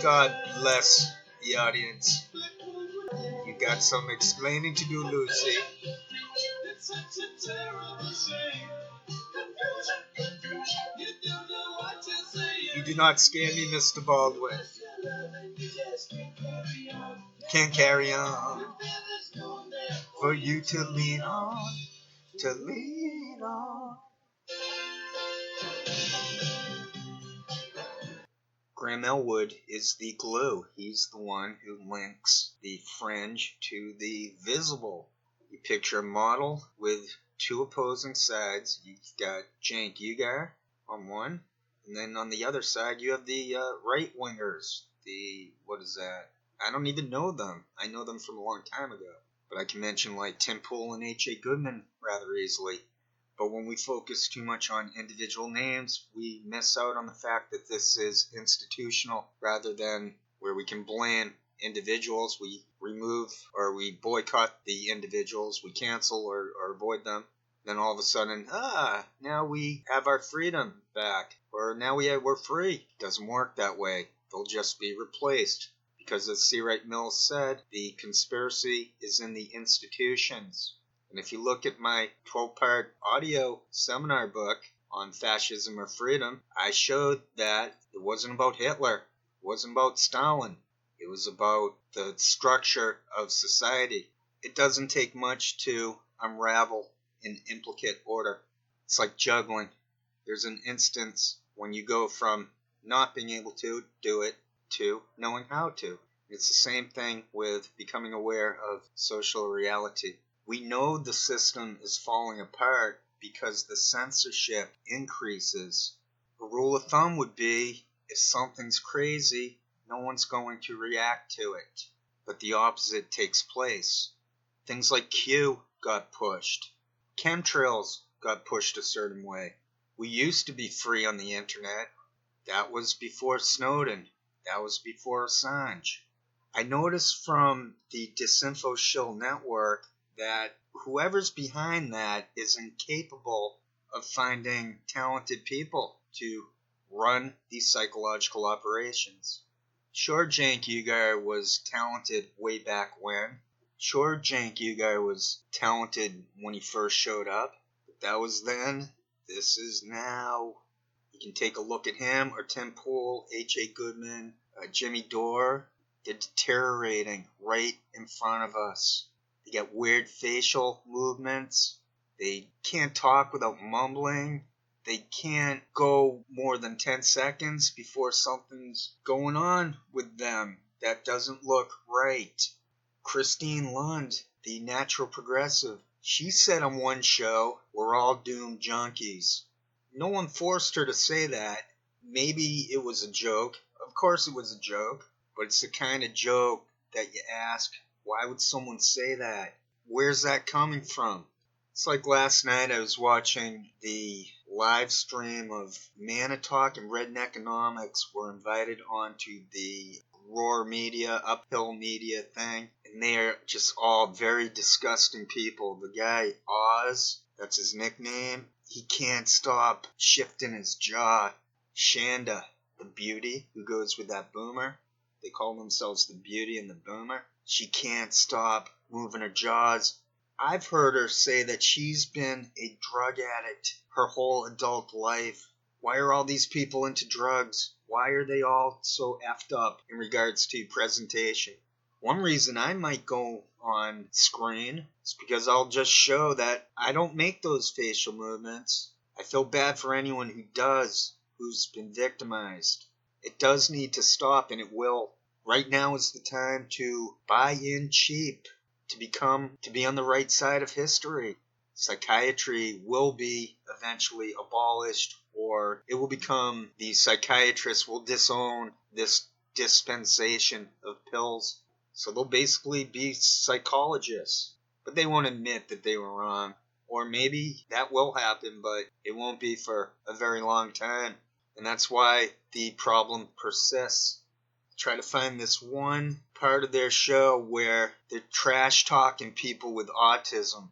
God bless the audience. You got some explaining to do, Lucy. You do not scare me, Mr. Baldwin. Can't carry on. For you to lean on. To lean on. Graham Elwood is the glue. He's the one who links the fringe to the visible. You picture a model with two opposing sides. You've got Cenk Uygur on one, and then on the other side you have the right-wingers. What is that? I don't even know them. I know them from a long time ago. But I can mention like Tim Pool and H.A. Goodman rather easily. But when we focus too much on individual names, we miss out on the fact that this is institutional rather than where we can blame individuals. We remove or we boycott the individuals, we cancel or avoid them. Then all of a sudden, now we have our freedom back. Or now we're free. Doesn't work that way. They'll just be replaced. Because as C. Wright Mills said, the conspiracy is in the institutions. And if you look at my 12-part audio seminar book on fascism or freedom, I showed that it wasn't about Hitler. It wasn't about Stalin. It was about the structure of society. It doesn't take much to unravel in implicate order. It's like juggling. There's an instance when you go from not being able to do it to knowing how to. It's the same thing with becoming aware of social reality. We know the system is falling apart because the censorship increases. A rule of thumb would be, if something's crazy, no one's going to react to it. But the opposite takes place. Things like Q got pushed. Chemtrails got pushed a certain way. We used to be free on the internet. That was before Snowden. That was before Assange. I noticed from the Disinfo Shill network that whoever's behind that is incapable of finding talented people to run these psychological operations. Sure, Cenk Uygur was talented way back when. Sure, Cenk Uygur was talented when he first showed up. But that was then. This is now. You can take a look at him or Tim Pool, H.A. Goodman, Jimmy Dore. They're deteriorating right in front of us. They get weird facial movements. They can't talk without mumbling. They can't go more than 10 seconds before something's going on with them that doesn't look right. Christine Lund, the natural progressive, she said on one show, we're all doomed junkies. No one forced her to say that. Maybe it was a joke. Of course it was a joke. But it's the kind of joke that you ask, why would someone say that? Where's that coming from? It's like last night I was watching the live stream of Mana Talk and Redneckonomics were invited onto the Roar Media, Uphill Media thing. And they're just all very disgusting people. The guy, Oz, that's his nickname, he can't stop shifting his jaw. Shanda, the beauty who goes with that boomer. They call themselves the Beauty and the Boomer. She can't stop moving her jaws. I've heard her say that she's been a drug addict her whole adult life. Why are all these people into drugs? Why are they all so effed up in regards to presentation? One reason I might go on screen is because I'll just show that I don't make those facial movements. I feel bad for anyone who does, who's been victimized. It does need to stop, and it will. Right now is the time to buy in cheap, to be on the right side of history. Psychiatry will be eventually abolished, or it will become, the psychiatrists will disown this dispensation of pills. So they'll basically be psychologists, but they won't admit that they were wrong. Or maybe that will happen, but it won't be for a very long time. And that's why the problem persists. Try to find this one part of their show where they're trash talking people with autism.